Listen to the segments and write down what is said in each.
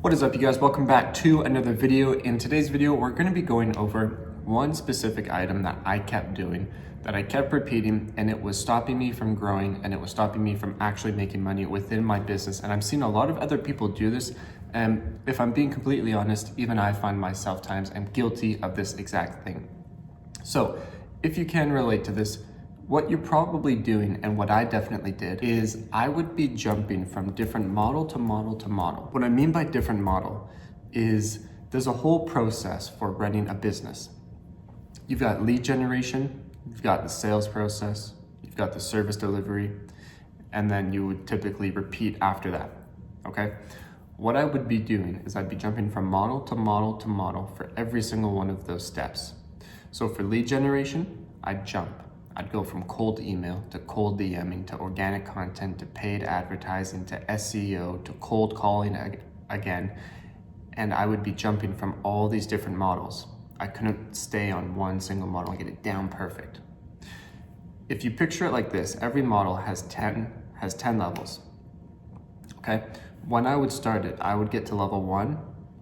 What is up, you guys? Welcome back to another video. In today's video, we're going to be going over one specific item that I kept doing, that I kept repeating, and it was stopping me from growing, and it was stopping me from actually making money within my business. And I'm seeing a lot of other people do this. And if I'm being completely honest, even I find myself times I'm guilty of this exact thing. So if you can relate to this, what you're probably doing, and what I definitely did, is I would be jumping from different model to model to model. What I mean by different model is there's a whole process for running a business. You've got lead generation, you've got the sales process, you've got the service delivery, and then you would typically repeat after that, okay? What I would be doing is I'd be jumping from model to model to model for every single one of those steps. So for lead generation, I'd jump. I'd go from cold email to cold DMing to organic content to paid advertising to SEO to cold calling again. And I would be jumping from all these different models. I couldn't stay on one single model and get it down perfect. If you picture it like this, every model has 10 levels, okay? When I would start it, I would get to level 1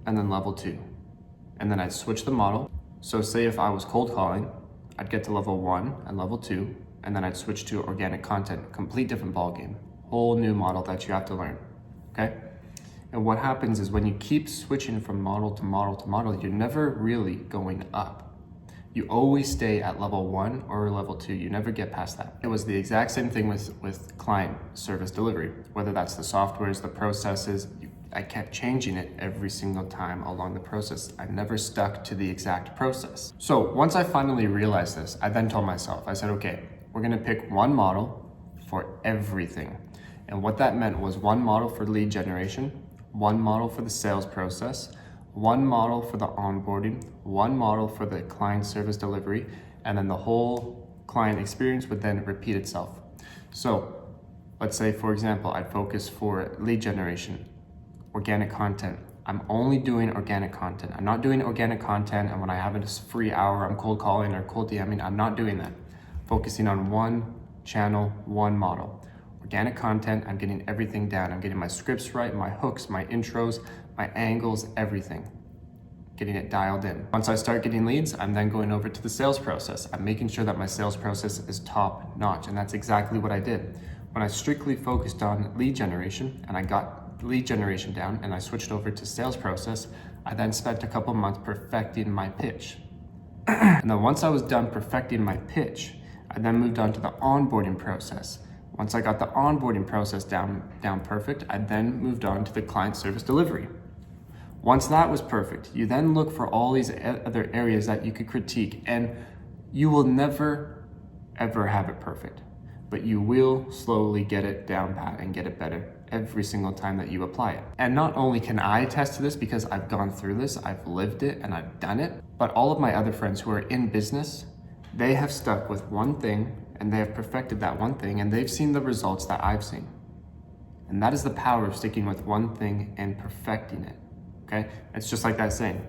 and then level 2. And then I'd switch the model. So say if I was cold calling, I'd get to level 1 and level 2, and then I'd switch to organic content, complete different ballgame, whole new model that you have to learn, okay? And what happens is when you keep switching from model to model to model, you're never really going up. You always stay at level 1 or level 2, you never get past that. It was the exact same thing with client service delivery, whether that's the softwares, the processes, I kept changing it every single time along the process. I never stuck to the exact process. So once I finally realized this, I then told myself, I said, okay, we're gonna pick one model for everything. And what that meant was one model for lead generation, one model for the sales process, one model for the onboarding, one model for the client service delivery, and then the whole client experience would then repeat itself. So let's say, for example, I'd focus for lead generation, organic content. I'm only doing organic content. I'm not doing organic content and when I have a free hour, I'm cold calling or cold DMing. I'm not doing that. Focusing on one channel, one model. Organic content, I'm getting everything down. I'm getting my scripts right, my hooks, my intros, my angles, everything. Getting it dialed in. Once I start getting leads, I'm then going over to the sales process. I'm making sure that my sales process is top notch, and that's exactly what I did. When I strictly focused on lead generation and I got lead generation down and I switched over to sales process, I then spent a couple months perfecting my pitch. And then once I was done perfecting my pitch, I then moved on to the onboarding process. Once I got the onboarding process down perfect, I then moved on to the client service delivery. Once that was perfect, you then look for all these other areas that you could critique, and you will never, ever have it perfect, but you will slowly get it down pat and get it better every single time that you apply it. And not only can I attest to this because I've gone through this, I've lived it and I've done it, but all of my other friends who are in business, they have stuck with one thing and they have perfected that one thing and they've seen the results that I've seen. And that is the power of sticking with one thing and perfecting it, okay? It's just like that saying,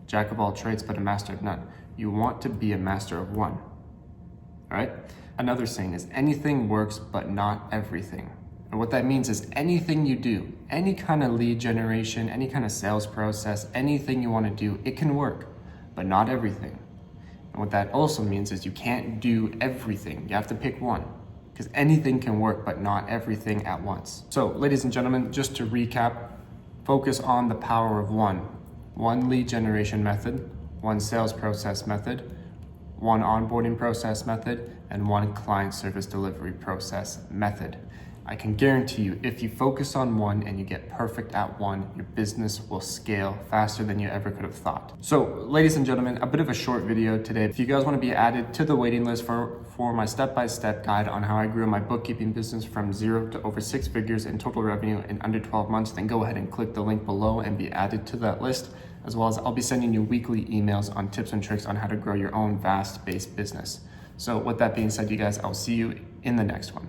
jack of all trades, but a master of none. You want to be a master of one, all right? Another saying is anything works, but not everything. And what that means is anything you do, any kind of lead generation, any kind of sales process, anything you want to do, it can work, but not everything. And what that also means is you can't do everything. You have to pick one because anything can work, but not everything at once. So ladies and gentlemen, just to recap, focus on the power of one lead generation method, one sales process method, one onboarding process method, and one client service delivery process method. I can guarantee you, if you focus on one and you get perfect at one, your business will scale faster than you ever could have thought. So, ladies and gentlemen, a bit of a short video today. If you guys want to be added to the waiting list for my step-by-step guide on how I grew my bookkeeping business from 0 to over 6 figures in total revenue in under 12 months, then go ahead and click the link below and be added to that list. As well as I'll be sending you weekly emails on tips and tricks on how to grow your own VAS-based business. So with that being said, you guys, I'll see you in the next one.